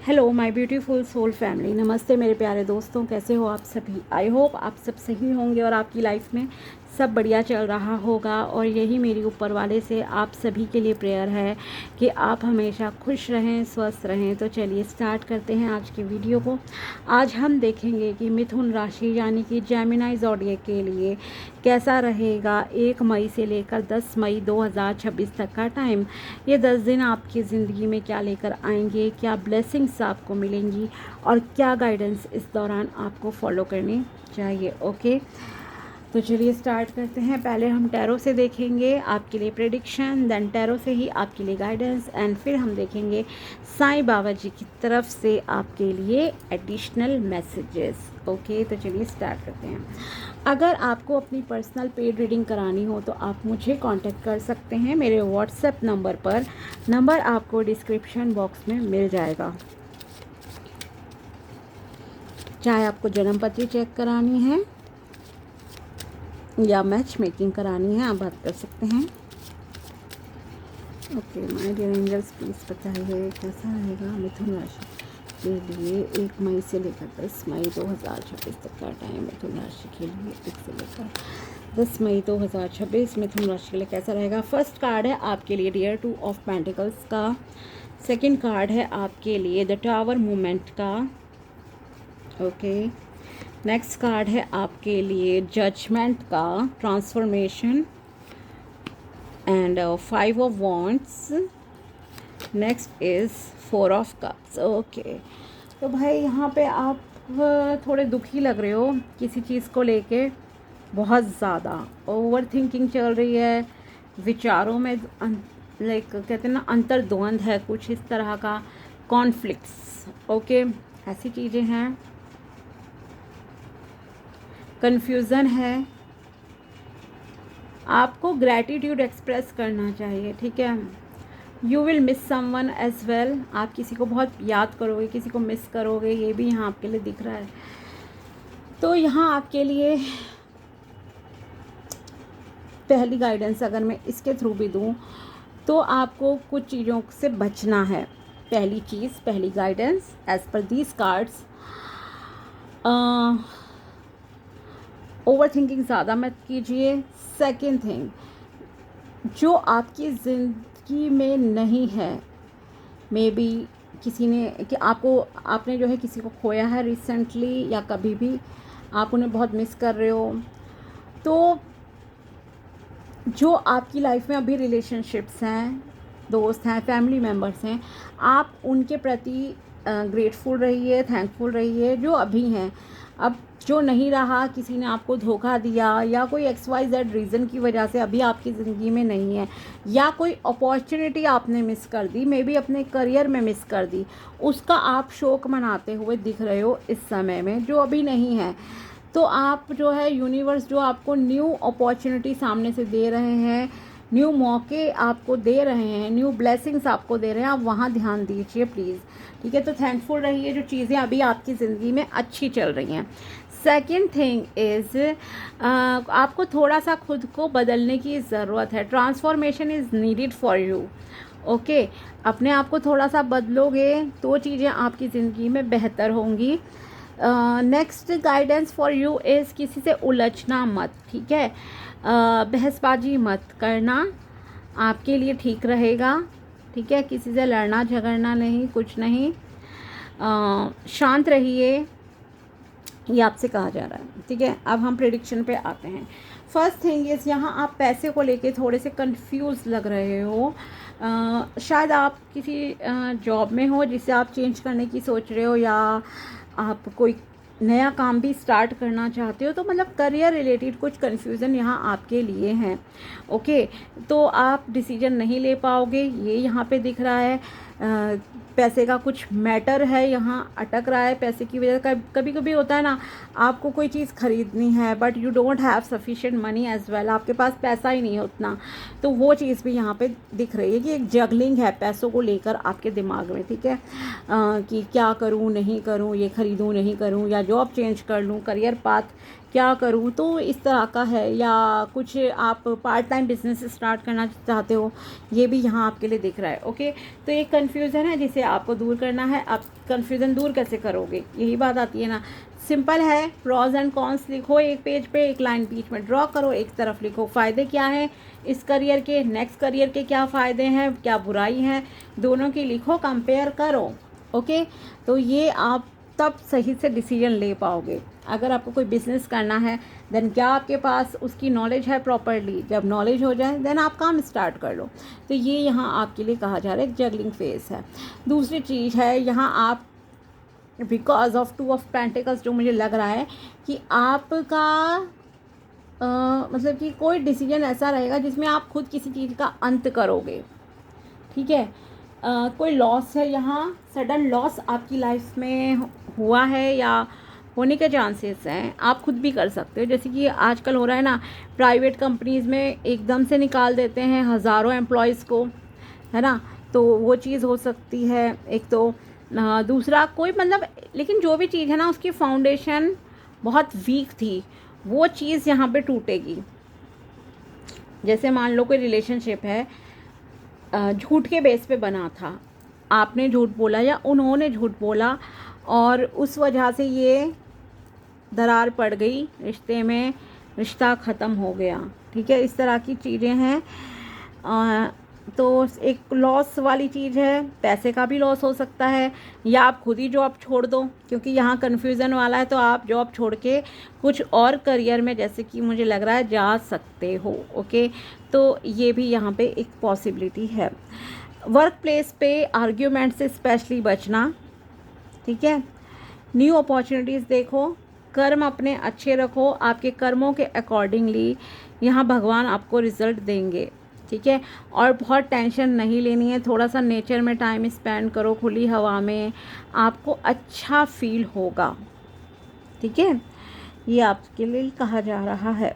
Hello my beautiful soul family, नमस्ते मेरे प्यारे दोस्तों, कैसे हो आप सभी। आई होप आप सब सही होंगे और आपकी लाइफ में सब बढ़िया चल रहा होगा। और यही मेरी ऊपर वाले से आप सभी के लिए प्रेयर है कि आप हमेशा खुश रहें, स्वस्थ रहें। तो चलिए स्टार्ट करते हैं आज की वीडियो को। आज हम देखेंगे कि मिथुन राशि यानी कि जेमिनी ज़ोडिएक के लिए कैसा रहेगा 1 मई से लेकर 10 मई 2026 तक का टाइम। ये 10 दिन आपकी ज़िंदगी में क्या लेकर आएंगे, क्या ब्लेसिंग्स आपको मिलेंगी और क्या गाइडेंस इस दौरान आपको फॉलो करनी चाहिए। ओके, तो चलिए स्टार्ट करते हैं। पहले हम टैरो से देखेंगे आपके लिए प्रेडिक्शन, देन टैरो से ही आपके लिए गाइडेंस, एंड फिर हम देखेंगे साईं बाबा जी की तरफ से आपके लिए एडिशनल मैसेजेस। ओके, तो चलिए स्टार्ट करते हैं। अगर आपको अपनी पर्सनल पेड रीडिंग करानी हो तो आप मुझे कांटेक्ट कर सकते हैं मेरे व्हाट्सएप नंबर पर। नंबर आपको डिस्क्रिप्शन बॉक्स में मिल जाएगा। चाहे आपको जन्म पत्री चेक करानी है या मैच मेकिंग करानी है, आप बात कर सकते हैं। Okay my dear angels, please बताइए कैसा रहेगा मिथुन राशि के लिए 1 मई से लेकर 10 मई 2026 तक का टाइम। मिथुन राशि के लिए 1 से लेकर 10 मई 2026 मिथुन राशि के लिए कैसा रहेगा। फर्स्ट कार्ड है आपके लिए डियर 2 ऑफ पेंटिकल्स का। सेकंड कार्ड है आपके लिए द टावर मूवमेंट का। ओके, नेक्स्ट कार्ड है आपके लिए जजमेंट का, transformation, and 5 of wands. Next is 4 of cups. Okay, तो भाई यहाँ पे आप थोड़े दुखी लग रहे हो किसी चीज़ को लेके। बहुत ज़्यादा ओवर थिंकिंग चल रही है, विचारों में लाइक कहते हैं ना अंतर्द्वंद है, कुछ इस तरह का कॉन्फ्लिक्ट्स। ओके, ऐसी चीज़ें हैं, कन्फ्यूज़न है। आपको ग्रैटिट्यूड एक्सप्रेस करना चाहिए, ठीक है। You will miss someone as well. आप किसी को बहुत याद करोगे, किसी को मिस करोगे, ये भी यहाँ आपके लिए दिख रहा है। तो यहाँ आपके लिए पहली गाइडेंस अगर मैं इसके थ्रू भी दूँ तो आपको कुछ चीज़ों से बचना है। पहली चीज़, पहली guidance as per these cards, overthinking ज़्यादा मत कीजिए। सेकेंड थिंग, जो आपकी ज़िंदगी में नहीं है, मे बी किसी ने कि आपने जो है किसी को खोया है रिसेंटली या कभी भी आप उन्हें बहुत मिस कर रहे हो, तो जो आपकी लाइफ में अभी रिलेशनशिप्स हैं, दोस्त हैं, फैमिली मेम्बर्स हैं, आप उनके प्रति ग्रेटफुल रहिए, थैंकफुल रहिए जो अभी हैं। अब जो नहीं रहा, किसी ने आपको धोखा दिया या कोई XYZ रीज़न की वजह से अभी आपकी ज़िंदगी में नहीं है, या कोई अपॉर्चुनिटी आपने मिस कर दी, मे बी अपने करियर में मिस कर दी, उसका आप शोक मनाते हुए दिख रहे हो इस समय में, जो अभी नहीं है। तो आप जो है यूनिवर्स जो आपको न्यू अपॉर्चुनिटी सामने से दे रहे हैं, न्यू मौके आपको दे रहे हैं, न्यू ब्लेसिंग्स आपको दे रहे हैं, आप वहाँ ध्यान दीजिए प्लीज़, ठीक है। तो थैंकफुल रहिए जो चीज़ें अभी आपकी ज़िंदगी में अच्छी चल रही हैं। सेकेंड थिंग इज़ आपको थोड़ा सा खुद को बदलने की ज़रूरत है। Transformation is needed for you. Okay, अपने आप को थोड़ा सा बदलोगे तो चीज़ें आपकी ज़िंदगी में बेहतर होंगी। Next guidance for you is किसी से उलझना मत, ठीक है। बहसबाजी मत करना, आपके लिए ठीक रहेगा, ठीक है। किसी से लड़ना झगड़ना नहीं, कुछ नहीं। शांत रहिए, ये आपसे कहा जा रहा है, ठीक है। अब हम प्रेडिक्शन पे आते हैं। फर्स्ट थिंग इज़ यहाँ आप पैसे को लेके थोड़े से कंफ्यूज लग रहे हो। शायद आप किसी जॉब में हो जिसे आप चेंज करने की सोच रहे हो, या आप कोई नया काम भी स्टार्ट करना चाहते हो, तो मतलब करियर रिलेटेड कुछ कन्फ्यूज़न यहाँ आपके लिए हैं। ओके, तो आप डिसीजन नहीं ले पाओगे, ये यहाँ पे दिख रहा है। पैसे का कुछ मैटर है, यहाँ अटक रहा है पैसे की वजह से। कभी कभी होता है ना, आपको कोई चीज़ ख़रीदनी है but you don't have sufficient money as well, आपके पास पैसा ही नहीं है उतना, तो वो चीज़ भी यहाँ पे दिख रही है कि एक जगलिंग है पैसों को लेकर आपके दिमाग में, ठीक है। कि क्या करूँ नहीं करूँ, ये ख़रीदूँ नहीं करूँ, या जॉब चेंज कर लूँ, करियर पाथ क्या करूँ, तो इस तरह का है। या कुछ आप पार्ट टाइम बिजनेस स्टार्ट करना चाहते हो, ये भी यहाँ आपके लिए दिख रहा है। ओके, तो एक कन्फ्यूज़न है जिसे आपको दूर करना है। आप कन्फ्यूज़न दूर कैसे करोगे, यही बात आती है ना। सिंपल है, प्रॉज एंड कॉन्स लिखो एक पेज पे, एक लाइन बीच में ड्रॉ करो, एक तरफ लिखो फ़ायदे क्या हैं इस करियर के, नेक्स्ट करियर के क्या फ़ायदे हैं, क्या बुराई हैं, दोनों की लिखो, कंपेयर करो। ओके, तो ये आप तब सही से डिसीजन ले पाओगे। अगर आपको कोई बिज़नेस करना है देन क्या आपके पास उसकी नॉलेज है प्रॉपरली, जब नॉलेज हो जाए देन आप काम स्टार्ट कर लो। तो ये यहाँ आपके लिए कहा जा रहा है एक जगलिंग फेस है। दूसरी चीज़ है यहाँ आप बिकॉज ऑफ 2 ऑफ पेंटिकल्स, जो मुझे लग रहा है कि आपका मतलब कि कोई डिसीजन ऐसा रहेगा जिसमें आप खुद किसी चीज़ का अंत करोगे। ठीक है, कोई लॉस है यहाँ, सडन लॉस आपकी लाइफ में हुआ है या होने के चांसेस हैं, आप खुद भी कर सकते हो। जैसे कि आजकल हो रहा है ना, प्राइवेट कंपनीज़ में एकदम से निकाल देते हैं हज़ारों एम्प्लॉयज़ को, है ना, तो वो चीज़ हो सकती है एक। तो दूसरा कोई मतलब, लेकिन जो भी चीज़ है ना उसकी फाउंडेशन बहुत वीक थी, वो चीज़ यहाँ पे टूटेगी। जैसे मान लो कोई रिलेशनशिप है, झूठ के बेस पे बना था, आपने झूठ बोला या उन्होंने झूठ बोला और उस वजह से ये दरार पड़ गई रिश्ते में, रिश्ता ख़त्म हो गया। ठीक है, इस तरह की चीज़ें हैं। तो एक लॉस वाली चीज़ है, पैसे का भी लॉस हो सकता है, या आप खुद ही जॉब छोड़ दो, क्योंकि यहाँ कन्फ्यूज़न वाला है। तो आप जॉब छोड़ के कुछ और करियर में, जैसे कि मुझे लग रहा है, जा सकते हो। ओके, तो ये भी यहाँ पे एक पॉसिबिलिटी है। वर्क प्लेस पे आर्ग्यूमेंट से स्पेशली बचना। ठीक है, न्यू अपॉर्चुनिटीज़ देखो, कर्म अपने अच्छे रखो, आपके कर्मों के अकॉर्डिंगली यहाँ भगवान आपको रिज़ल्ट देंगे। ठीक है, और बहुत टेंशन नहीं लेनी है, थोड़ा सा नेचर में टाइम स्पेंड करो, खुली हवा में, आपको अच्छा फील होगा। ठीक है, ये आपके लिए कहा जा रहा है,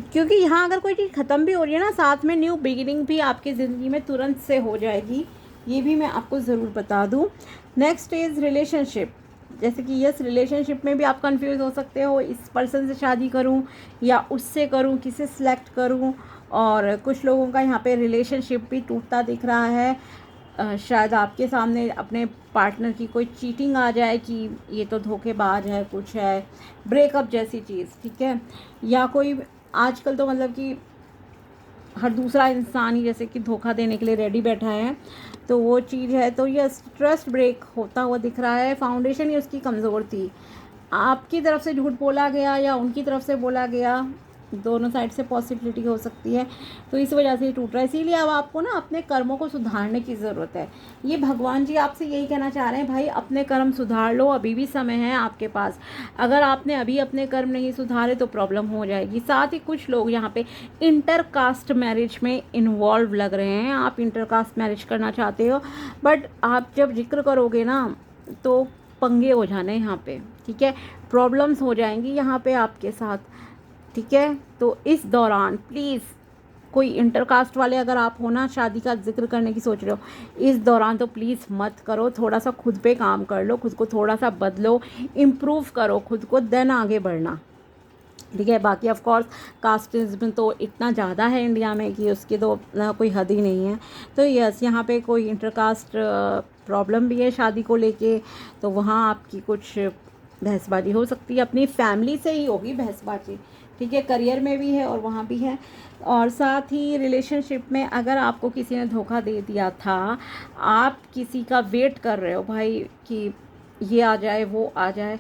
क्योंकि यहाँ अगर कोई चीज़ ख़त्म भी हो रही है ना, साथ में न्यू बिगिनिंग भी आपकी ज़िंदगी में तुरंत से हो जाएगी, ये भी मैं आपको ज़रूर बता दूँ। Next is relationship. जैसे कि यस, रिलेशनशिप में भी आप कंफ्यूज हो सकते हो, इस पर्सन से शादी करूं या उससे करूं, किसे सिलेक्ट करूं। और कुछ लोगों का यहाँ पे रिलेशनशिप भी टूटता दिख रहा है। शायद आपके सामने अपने पार्टनर की कोई चीटिंग आ जाए कि ये तो धोखेबाज है, कुछ है, ब्रेकअप जैसी चीज़। ठीक है, या कोई आजकल तो मतलब कि हर दूसरा इंसान ही जैसे कि धोखा देने के लिए रेडी बैठा है, तो वो चीज़ है। तो ये ट्रस्ट ब्रेक होता हुआ दिख रहा है, फाउंडेशन ही उसकी कमज़ोर थी, आपकी तरफ से झूठ बोला गया या उनकी तरफ से बोला गया, दोनों साइड से पॉसिबिलिटी हो सकती है, तो इस वजह से ये टूट रहा है। इसीलिए अब आपको ना अपने कर्मों को सुधारने की ज़रूरत है। ये भगवान जी आपसे यही कहना चाह रहे हैं, भाई अपने कर्म सुधार लो, अभी भी समय है आपके पास। अगर आपने अभी अपने कर्म नहीं सुधारे तो प्रॉब्लम हो जाएगी। साथ ही कुछ लोग यहाँ पे इंटरकास्ट मैरिज में इन्वॉल्व लग रहे हैं, आप इंटरकास्ट मैरिज करना चाहते हो, बट आप जब जिक्र करोगे ना तो पंगे हो जाने यहाँ पे। ठीक है, प्रॉब्लम्स हो जाएंगी यहाँ पे आपके साथ। ठीक है, तो इस दौरान प्लीज़, कोई इंटरकास्ट वाले अगर आप हो ना, शादी का जिक्र करने की सोच रहे हो, इस दौरान तो प्लीज़ मत करो। थोड़ा सा खुद पे काम कर लो, खुद को थोड़ा सा बदलो, इम्प्रूव करो खुद को, देन आगे बढ़ना। ठीक है, बाकी ऑफ कोर्स कास्टिज्म तो इतना ज़्यादा है इंडिया में कि उसकी तो कोई हद ही नहीं है। तो यस, यहाँ पे कोई इंटरकास्ट प्रॉब्लम भी है शादी को लेके, तो वहाँ आपकी कुछ बहसबाजी हो सकती है, अपनी फैमिली से ही होगी बहसबाजी। ठीक है, करियर में भी है और वहाँ भी है। और साथ ही रिलेशनशिप में अगर आपको किसी ने धोखा दे दिया था, आप किसी का वेट कर रहे हो भाई कि ये आ जाए वो आ जाए,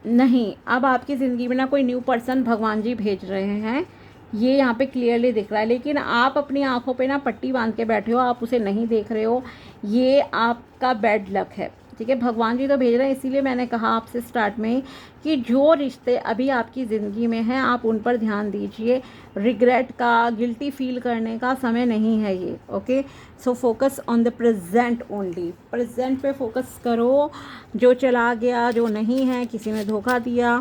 नहीं, अब आपकी ज़िंदगी में ना कोई न्यू पर्सन भगवान जी भेज रहे हैं, ये यहाँ पे क्लियरली दिख रहा है। लेकिन आप अपनी आंखों पे ना पट्टी बांध के बैठे हो, आप उसे नहीं देख रहे हो, ये आपका बैड लक है। ठीक है, भगवान जी तो भेज रहे हैं, इसीलिए मैंने कहा आपसे स्टार्ट में कि जो रिश्ते अभी आपकी ज़िंदगी में हैं आप उन पर ध्यान दीजिए। रिग्रेट का, गिल्टी फील करने का समय नहीं है ये। Okay, so focus on the present only, present पे फोकस करो। जो चला गया, जो नहीं है, किसी ने धोखा दिया,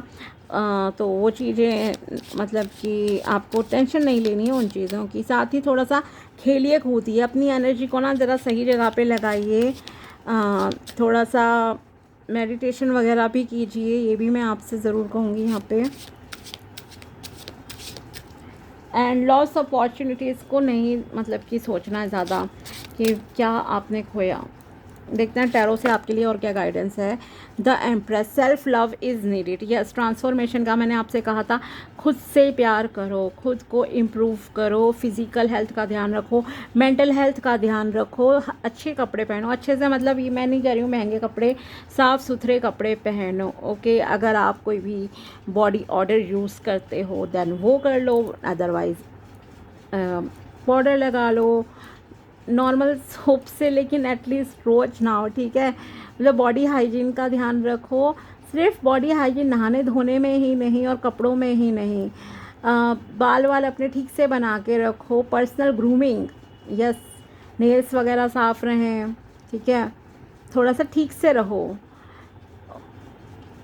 तो वो चीज़ें मतलब कि आपको टेंशन नहीं लेनी है उन चीज़ों की। साथ ही थोड़ा सा खेलिए कूदिए, अपनी एनर्जी को ना ज़रा सही जगह पे लगाइए, थोड़ा सा मेडिटेशन वगैरह भी कीजिए, ये भी मैं आपसे ज़रूर कहूँगी यहाँ पे। एंड लॉस अपॉर्चुनिटीज़ को नहीं मतलब कि सोचना है ज़्यादा कि क्या आपने खोया। देखते हैं टैरो से आपके लिए और क्या गाइडेंस है। The empress, self love is needed. Yes, transformation का मैंने आपसे कहा था, खुद से प्यार करो, खुद को इम्प्रूव करो, फिज़िकल हेल्थ का ध्यान रखो, मेंटल हेल्थ का ध्यान रखो, अच्छे कपड़े पहनो। अच्छे से मतलब ये मैं नहीं कह रही हूँ महंगे कपड़े, साफ़ सुथरे कपड़े पहनो। ओके, अगर आप कोई भी बॉडी ऑर्डर यूज़ करते हो देन वो कर लो, अदरवाइज़ पाउडर लगा लो नॉर्मल सोप से, लेकिन एटलीस्ट रोज़ नहाओ, ठीक है। मतलब बॉडी हाइजीन का ध्यान रखो, सिर्फ बॉडी हाइजीन नहाने धोने में ही नहीं और कपड़ों में ही नहीं। बाल वाल अपने ठीक से बना के रखो, पर्सनल ग्रूमिंग, यस, नेल्स वगैरह साफ़ रहें, ठीक है, थोड़ा सा ठीक से रहो।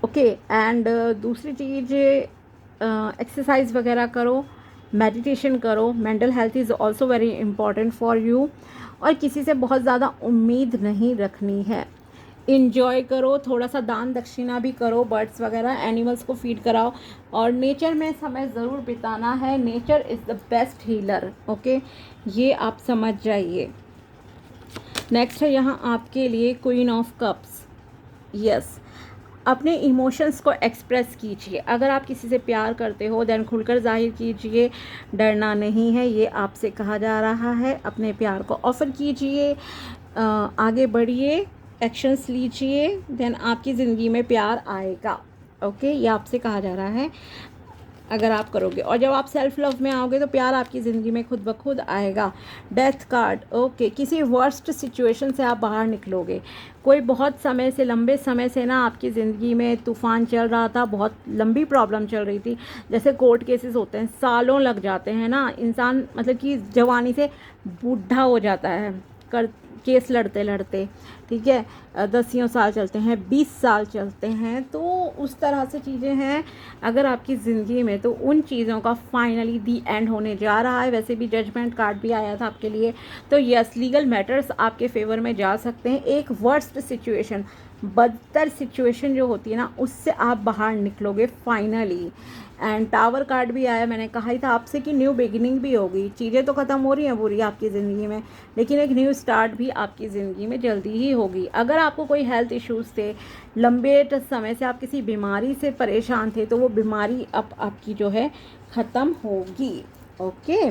ओके, एंड दूसरी चीज़ एक्सरसाइज वगैरह करो, मेडिटेशन करो, mental health is also very important for you. और किसी से बहुत ज़्यादा उम्मीद नहीं रखनी है, इंजॉय करो, थोड़ा सा दान दक्षिणा भी करो, बर्ड्स वगैरह एनिमल्स को फीड कराओ, और नेचर में समय ज़रूर बिताना है। Nature is the best healer. Okay, ये आप समझ जाइए। नेक्स्ट है यहाँ आपके लिए क्वीन ऑफ कप्स। यस, अपने इमोशंस को एक्सप्रेस कीजिए। अगर आप किसी से प्यार करते हो देन खुलकर जाहिर कीजिए, डरना नहीं है, ये आपसे कहा जा रहा है। अपने प्यार को ऑफ़र कीजिए, आगे बढ़िए, एक्शंस लीजिए, देन आपकी ज़िंदगी में प्यार आएगा। ओके, ये आपसे कहा जा रहा है अगर आप करोगे। और जब आप सेल्फ लव में आओगे तो प्यार आपकी ज़िंदगी में खुद ब खुद आएगा। डेथ कार्ड, ओके, किसी वर्स्ट सिचुएशन से आप बाहर निकलोगे। कोई बहुत समय से, लंबे समय से ना आपकी ज़िंदगी में तूफ़ान चल रहा था, बहुत लंबी प्रॉब्लम चल रही थी, जैसे कोर्ट केसेस होते हैं, सालों लग जाते हैं ना, इंसान मतलब कि जवानी से बूढ़ा हो जाता है कर केस लड़ते लड़ते, ठीक है, 10 साल चलते हैं, 20 साल चलते हैं, तो उस तरह से चीज़ें हैं अगर आपकी ज़िंदगी में, तो उन चीज़ों का फाइनली दी एंड होने जा रहा है। वैसे भी जजमेंट कार्ड भी आया था आपके लिए, तो यस, लीगल मैटर्स आपके फेवर में जा सकते हैं। एक वर्स्ट सिचुएशन, बदतर सिचुएशन जो होती है ना, उससे आप बाहर निकलोगे फाइनली। एंड टावर कार्ड भी आया, मैंने कहा ही था आपसे कि न्यू बिगिनिंग भी होगी। चीज़ें तो ख़त्म हो रही हैं बुरी आपकी ज़िंदगी में, लेकिन एक न्यू स्टार्ट भी आपकी ज़िंदगी में जल्दी ही होगी। अगर आपको कोई हेल्थ इश्यूज़ थे, लंबे समय से आप किसी बीमारी से परेशान थे, तो वो बीमारी अब आपकी जो है ख़त्म होगी। ओके,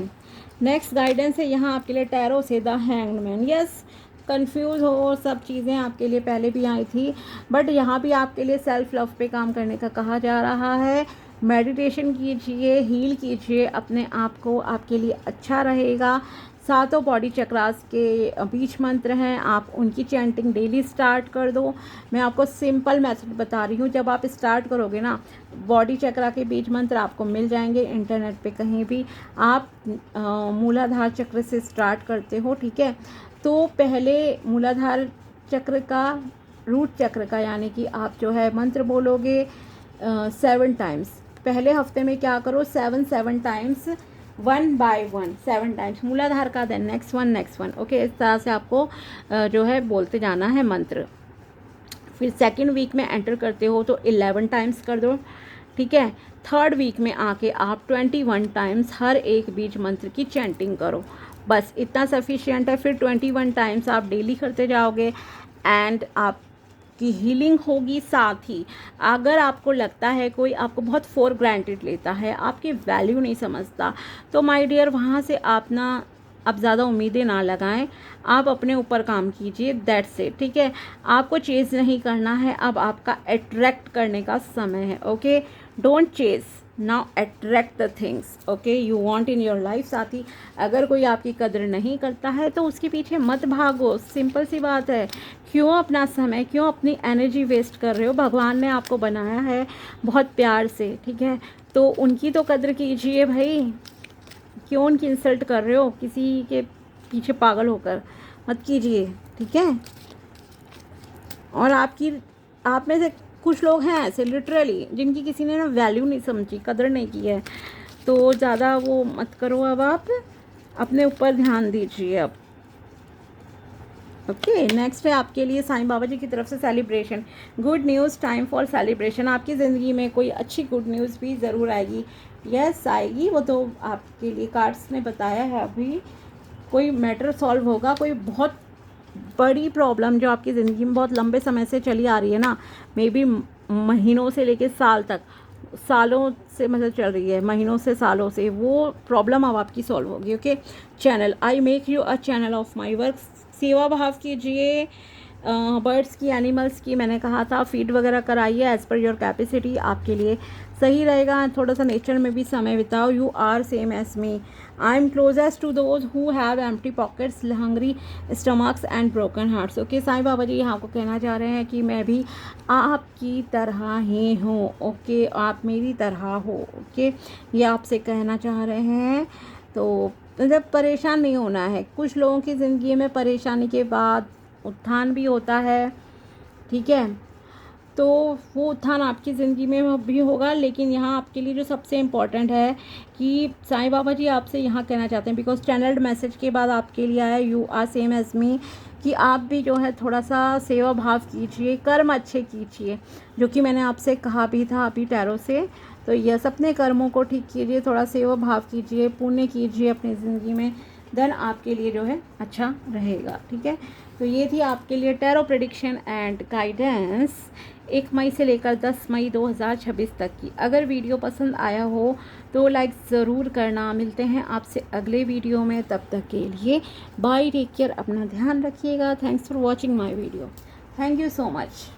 नेक्स्ट गाइडेंस है यहाँ आपके लिए टैरो से the hanged man. Yes, confuse हो, सब चीज़ें आपके लिए पहले भी आई थी, बट यहाँ भी आपके लिए सेल्फ लव पे काम करने का कहा जा रहा है। मेडिटेशन कीजिए, हील कीजिए अपने आप को, आपके लिए अच्छा रहेगा। सातों बॉडी चक्रास के बीज मंत्र हैं, आप उनकी चैंटिंग डेली स्टार्ट कर दो। मैं आपको सिंपल मेथड बता रही हूँ, जब आप स्टार्ट करोगे ना, बॉडी चक्रा के बीज मंत्र आपको मिल जाएंगे इंटरनेट पे कहीं भी। आप मूलाधार चक्र से स्टार्ट करते हो, ठीक है, तो पहले मूलाधार चक्र का, रूट चक्र का, यानी कि आप जो है मंत्र बोलोगे 7 टाइम्स। पहले हफ्ते में क्या करो, 7 टाइम्स, 1 बाय 1 7 टाइम्स मूलाधार का, देन नेक्स्ट वन। ओके, इस तरह से आपको जो है बोलते जाना है मंत्र। फिर सेकंड वीक में एंटर करते हो तो 11 टाइम्स कर दो, ठीक है। थर्ड वीक में आके आप 21 टाइम्स हर एक बीज मंत्र की चैंटिंग करो, बस इतना सफिशिएंट है। फिर 21 टाइम्स आप डेली करते जाओगे एंड आप की हीलिंग होगी। साथ ही अगर आपको लगता है कोई आपको बहुत फॉर ग्रांटेड लेता है, आपकी वैल्यू नहीं समझता, तो माय डियर वहाँ से आप ना, आप ज़्यादा उम्मीदें ना लगाएं, आप अपने ऊपर काम कीजिए, दैट्स इट, ठीक है। आपको चेज़ नहीं करना है, अब आपका अट्रैक्ट करने का समय है। Okay, don't Chase, now attract the things, okay, you want in your life. साथ ही अगर कोई आपकी कदर नहीं करता है तो उसके पीछे मत भागो, सिंपल सी बात है। क्यों अपना समय, क्यों अपनी एनर्जी वेस्ट कर रहे हो? भगवान ने आपको बनाया है बहुत प्यार से, ठीक है, तो उनकी तो कदर कीजिए भाई। क्यों उनकी इंसल्ट कर रहे हो किसी के पीछे पागल होकर? मत कीजिए, ठीक है। और आप में से कुछ लोग हैं ऐसे लिटरली, जिनकी किसी ने ना वैल्यू नहीं समझी, कदर नहीं की है, तो ज़्यादा वो मत करो। अब आप अपने ऊपर ध्यान दीजिए। अब ओके, नेक्स्ट है आपके लिए साईं बाबा जी की तरफ से celebration. Good news, time for celebration. आपकी ज़िंदगी में कोई अच्छी गुड न्यूज़ भी ज़रूर आएगी। यस आएगी, वो तो आपके लिए कार्ड्स ने बताया है। अभी कोई मैटर सॉल्व होगा, कोई बहुत बड़ी प्रॉब्लम जो आपकी ज़िंदगी में बहुत लंबे समय से चली आ रही है ना, मे बी महीनों से लेके साल तक, सालों से मतलब चल रही है, महीनों से सालों से, वो प्रॉब्लम अब आपकी सॉल्व होगी। Okay, channel, I make you a channel of my work. सेवा भाव कीजिए, बर्ड्स की, एनिमल्स की, मैंने कहा था फीड वगैरह कराइए एज़ पर योर कैपेसिटी, आपके लिए सही रहेगा। थोड़ा सा नेचर में भी समय बिताओ। You are same age me, I am closest to those who have empty pockets, hungry stomachs and broken hearts. Okay, Sai Baba ji यहाँ को कहना चाह रहे हैं कि मैं भी आपकी तरह ही हूँ। ओके, आप मेरी तरह हो। ओके, ये आपसे कहना चाह रहे हैं। तो मतलब परेशान नहीं होना है। कुछ लोगों की ज़िंदगी में परेशानी के बाद उत्थान भी होता है, ठीक है, तो वो उत्थान आपकी ज़िंदगी में भी होगा। लेकिन यहाँ आपके लिए जो सबसे इम्पॉर्टेंट है कि साईं बाबा जी आपसे यहाँ कहना चाहते हैं, बिकॉज चैनल्ड मैसेज के बाद आपके लिए आया यू आर सेम एज मी, कि आप भी जो है थोड़ा सा सेवा भाव कीजिए, कर्म अच्छे कीजिए, जो कि मैंने आपसे कहा भी था अभी टैरो से। तो यस, अपने कर्मों को ठीक कीजिए, थोड़ा सेवा भाव कीजिए, पुण्य कीजिए अपनी ज़िंदगी में, देन आपके लिए जो है अच्छा रहेगा। ठीक है, तो ये थी आपके लिए टैरो प्रेडिक्शन एंड गाइडेंस 1 मई से लेकर 10 मई 2026 तक की। अगर वीडियो पसंद आया हो तो लाइक ज़रूर करना। मिलते हैं आपसे अगले वीडियो में, तब तक के लिए बाय, टेक केयर, अपना ध्यान रखिएगा। Thanks for watching my video, thank you so much.